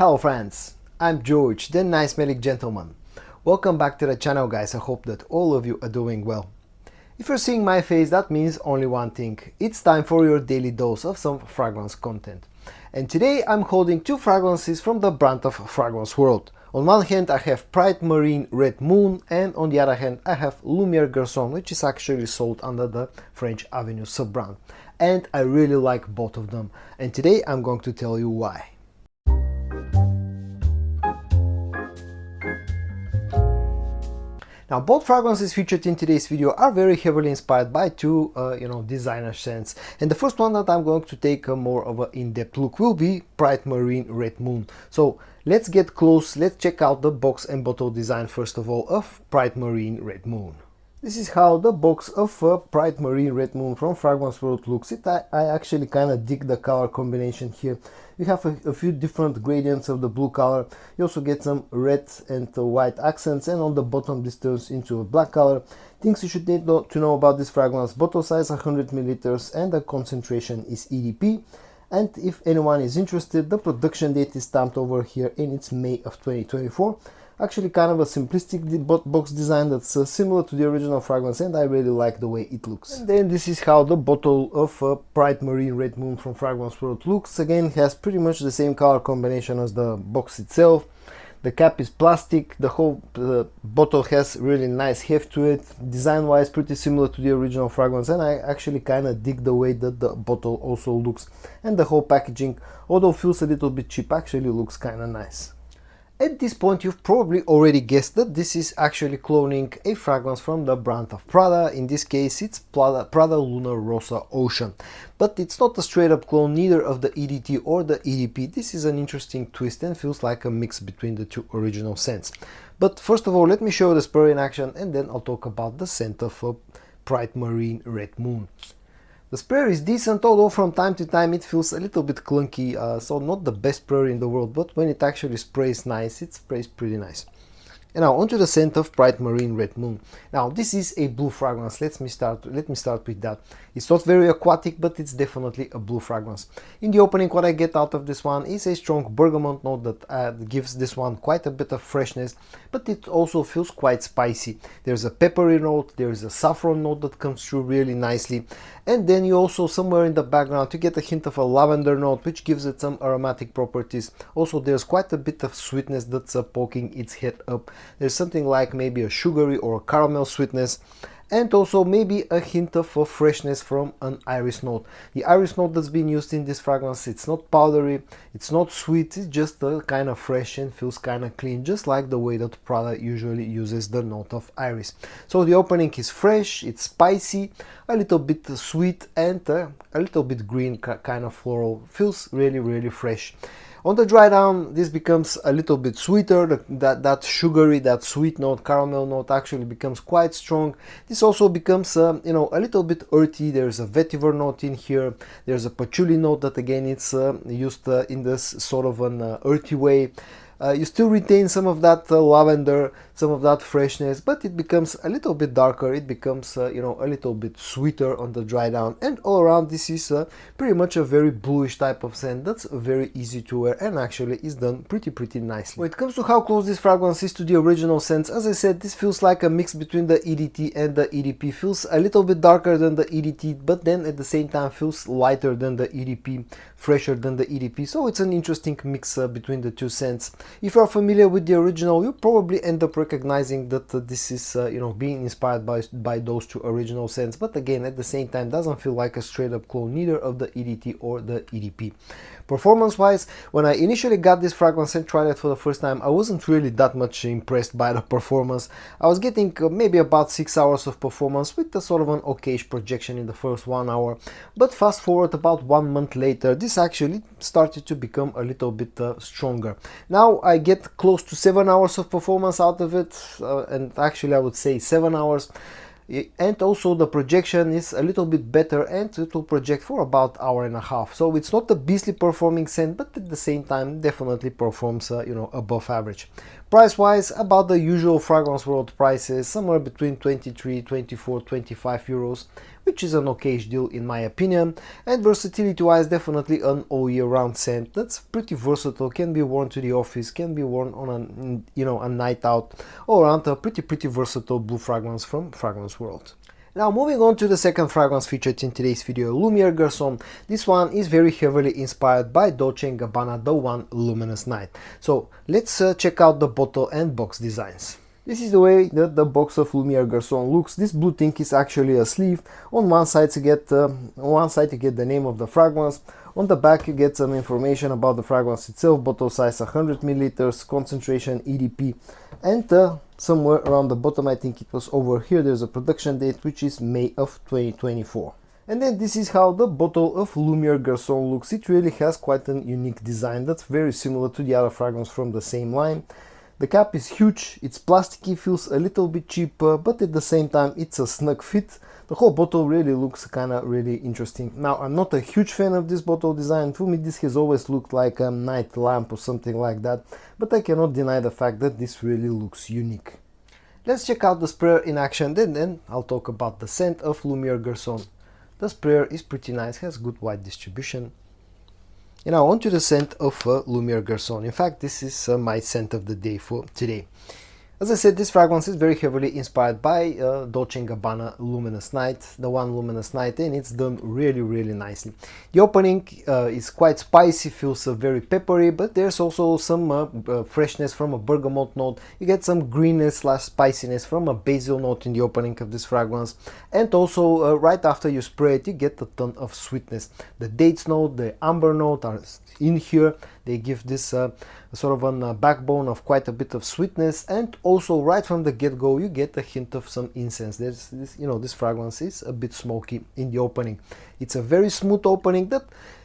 Hello friends, I'm George, the nice smelling gentleman. Welcome back to the channel guys, I hope that all of you are doing well. If you're seeing my face, that means only one thing. It's time for your daily dose of some fragrance content. And today I'm holding two fragrances from the brand of Fragrance World. On one hand I have Pride Marine Red Moon, and on the other hand I have Lumiere Garcon, which is actually sold under the French Avenue sub-brand. And I really like both of them. And today I'm going to tell you why. Now, both fragrances featured in today's video are very heavily inspired by two designer scents. And the first one that I'm going to take a more of an in-depth look will be Pride Marine Red Moon. So let's get close, let's check out the box and bottle design first of all of Pride Marine Red Moon. This is how the box of Pride Marine Red Moon from Fragrance World looks. I actually kind of dig the color combination here. You have a few different gradients of the blue color. You also get some red and white accents, and on the bottom this turns into a black color. Things you should need to know about this fragrance: bottle size 100 milliliters and the concentration is EDP. And if anyone is interested, the production date is stamped over here and it's May of 2024. Actually kind of a simplistic box design that's similar to the original fragrance, and I really like the way it looks. And then this is how the bottle of Pride Marine Red Moon from Fragrance World looks. Again, it has pretty much the same color combination as the box itself. The cap is plastic, the whole bottle has really nice heft to it. Design wise pretty similar to the original fragrance, and I actually kind of dig the way that the bottle also looks. And the whole packaging, although feels a little bit cheap, actually looks kind of nice. At this point you've probably already guessed that this is actually cloning a fragrance from the brand of Prada. In this case it's Prada Luna Rosa Ocean. But it's not a straight up clone neither of the EDT or the EDP. This is an interesting twist and feels like a mix between the two original scents. But first of all, let me show you the spray in action, and then I'll talk about the scent of Pride Marine Red Moon. The sprayer is decent, although from time to time it feels a little bit clunky, so not the best sprayer in the world, but when it actually sprays nice, it sprays pretty nice. And now onto the scent of Pride Marine Red Moon. Now this is a blue fragrance. Let me start with that. It's not very aquatic, but it's definitely a blue fragrance. In the opening, what I get out of this one is a strong bergamot note that gives this one quite a bit of freshness, but it also feels quite spicy. There's a peppery note, there's a saffron note that comes through really nicely, and then you also somewhere in the background you get a hint of a lavender note, which gives it some aromatic properties. Also there's quite a bit of sweetness that's poking its head up. There's something like maybe a sugary or a caramel sweetness, and also maybe a hint of freshness from an iris note. The iris note that's been used in this fragrance, it's not powdery, it's not sweet, it's just kind of fresh and feels kind of clean, just like the way that Prada usually uses the note of iris. So the opening is fresh, it's spicy, a little bit sweet, and a little bit green, kind of floral. Feels really fresh. On the dry down, this becomes a little bit sweeter. That sugary, that sweet note, caramel note actually becomes quite strong. This also becomes a little bit earthy. There's a vetiver note in here. There's a patchouli note that again it's used in this sort of an earthy way. You still retain some of that lavender, some of that freshness, but it becomes a little bit darker. It becomes a little bit sweeter on the dry down, and all around this is pretty much a very bluish type of scent that's very easy to wear and actually is done pretty nicely. When it comes to how close this fragrance is to the original scents, as I said, this feels like a mix between the EDT and the EDP. Feels a little bit darker than the EDT, but then at the same time feels lighter than the EDP, fresher than the EDP. So it's an interesting mix between the two scents. If you're familiar with the original, you probably end up recognizing that this is being inspired by those two original scents, but again at the same time doesn't feel like a straight up clone neither of the EDT or the EDP. Performance wise, when I initially got this fragrance and tried it for the first time, I wasn't really that much impressed by the performance. I was getting maybe about 6 hours of performance with a sort of an okayish projection in the first 1 hour, but fast forward about 1 month later, this actually started to become a little bit stronger. Now I get close to 7 hours of performance out of it, and actually I would say 7 hours. And also the projection is a little bit better, and it will project for about hour and a half. So it's not a beastly performing scent, but at the same time definitely performs above average. Price wise, about the usual Fragrance World prices, somewhere between 23, 24, 25 euros. which is an okay deal in my opinion. And versatility wise, definitely an all year round scent that's pretty versatile, can be worn to the office, can be worn on a night out, all around a pretty versatile blue fragrance from Fragrance World. Now moving on to the second fragrance featured in today's video, Lumiere Garcon. This one is very heavily inspired by Dolce & Gabbana, the one Luminous Night. So let's check out the bottle and box designs. This is the way that the box of Lumiere Garcon looks. This blue thing is actually a sleeve. On one side you get the name of the fragrance. On the back you get some information about the fragrance itself, bottle size 100 milliliters, concentration EDP, and somewhere around the bottom, I think it was over here, there's a production date which is May of 2024. And then this is how the bottle of Lumiere Garcon looks. It really has quite an unique design that's very similar to the other fragrance from the same line. The cap is huge, it's plasticky, feels a little bit cheap, but at the same time it's a snug fit. The whole bottle really looks kinda really interesting. Now, I'm not a huge fan of this bottle design. For me this has always looked like a night lamp or something like that, but I cannot deny the fact that this really looks unique. Let's check out the sprayer in action, then I'll talk about the scent of Lumiere Garcon. The sprayer is pretty nice, has good wide distribution. And now on to the scent of Lumiere Garcon. In fact, this is my scent of the day for today. As I said, this fragrance is very heavily inspired by Dolce & Gabbana Luminous Night, the one Luminous Night, and it's done really nicely. The opening is quite spicy, feels very peppery, but there's also some freshness from a bergamot note. You get some greenness / spiciness from a basil note in the opening of this fragrance, and also right after you spray it, you get a ton of sweetness. The dates note, the amber note are in here. They give this sort of a backbone of quite a bit of sweetness, and also right from the get-go you get a hint of some incense. There's this, this fragrance is a bit smoky in the opening. It's a very smooth opening that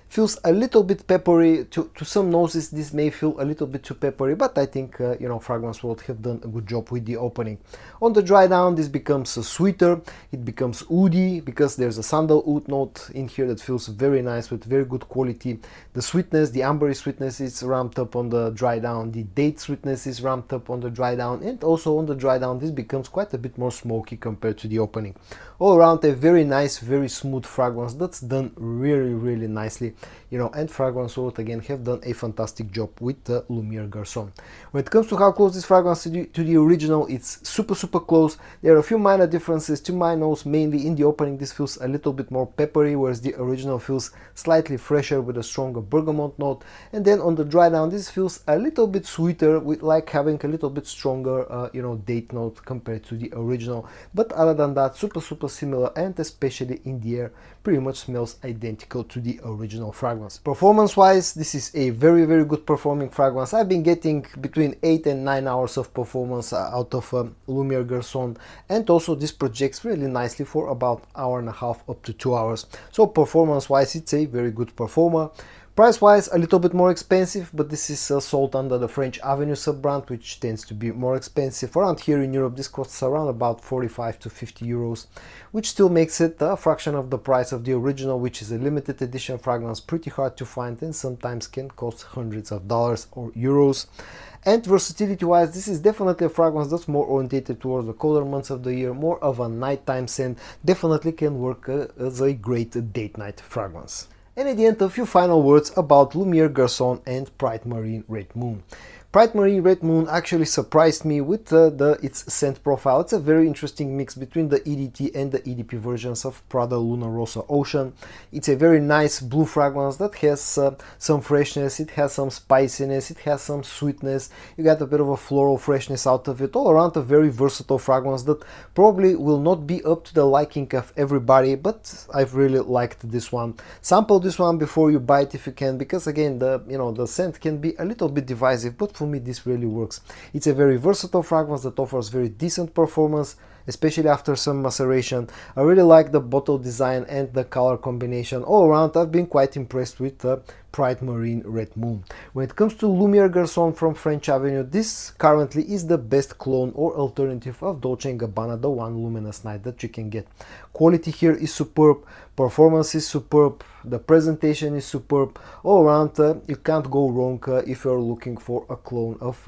feels a little bit peppery. To some noses this may feel a little bit too peppery, but I think Fragrance World have done a good job with the opening. On the dry down this becomes sweeter, it becomes oody because there's a sandalwood note in here that feels very nice with very good quality. The sweetness, the ambery sweetness is ramped up on the dry down, the date sweetness is ramped up on the dry down, and also on the dry down this becomes quite a bit more smoky compared to the opening. All around a very nice, very smooth fragrance that's done really nicely. And Fragrance World again have done a fantastic job with the Lumiere Garcon. When it comes to how close this fragrance to the original, it's super close. There are a few minor differences. To my nose, mainly in the opening this feels a little bit more peppery, whereas the original feels slightly fresher with a stronger bergamot note. And then on the dry down this feels a little bit sweeter, with like having a little bit stronger date note compared to the original. But other than that, super similar, and especially in the air pretty much smells identical to the original fragrance. Performance wise, this is a very good performing fragrance. I've been getting between 8 and 9 hours of performance out of Lumiere Garcon, and also this projects really nicely for about an hour and a half up to 2 hours. So performance wise it's a very good performer. Price wise a little bit more expensive, but this is sold under the French Avenue sub-brand, which tends to be more expensive. Around here in Europe this costs around about 45 to 50 euros, which still makes it a fraction of the price of the original, which is a limited edition fragrance, pretty hard to find and sometimes can cost hundreds of dollars or euros. And versatility wise, this is definitely a fragrance that's more orientated towards the colder months of the year, more of a nighttime scent, definitely can work as a great date night fragrance. And at the end, a few final words about Lumiere Garcon and Bright Marine Red Moon. Bright Marine Red Moon actually surprised me with its scent profile. It's a very interesting mix between the EDT and the EDP versions of Prada Luna Rossa Ocean. It's a very nice blue fragrance that has some freshness, it has some spiciness, it has some sweetness, you get a bit of a floral freshness out of it. All around a very versatile fragrance that probably will not be up to the liking of everybody, but I've really liked this one. Sample this one before you buy it if you can, because again the scent can be a little bit divisive, but for me this really works. It's a very versatile fragrance that offers very decent performance, especially after some maceration. I really like the bottle design and the color combination. All around I've been quite impressed with Bright Marine Red Moon. When it comes to Lumiere Garcon from French Avenue, this currently is the best clone or alternative of Dolce & Gabbana, the one Luminous Night that you can get. Quality here is superb, performance is superb, the presentation is superb. All around you can't go wrong if you're looking for a clone of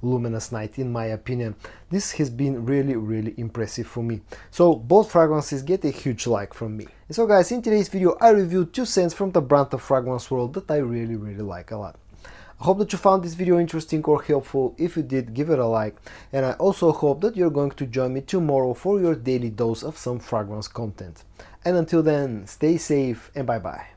Luminous night, in my opinion. This has been really impressive for me. So both fragrances get a huge like from me. And so guys, in today's video I reviewed 2 scents from the brand of fragrance world that I really like a lot. I hope that you found this video interesting or helpful. If you did, give it a like, and I also hope that you're going to join me tomorrow for your daily dose of some fragrance content. And until then, stay safe and bye bye.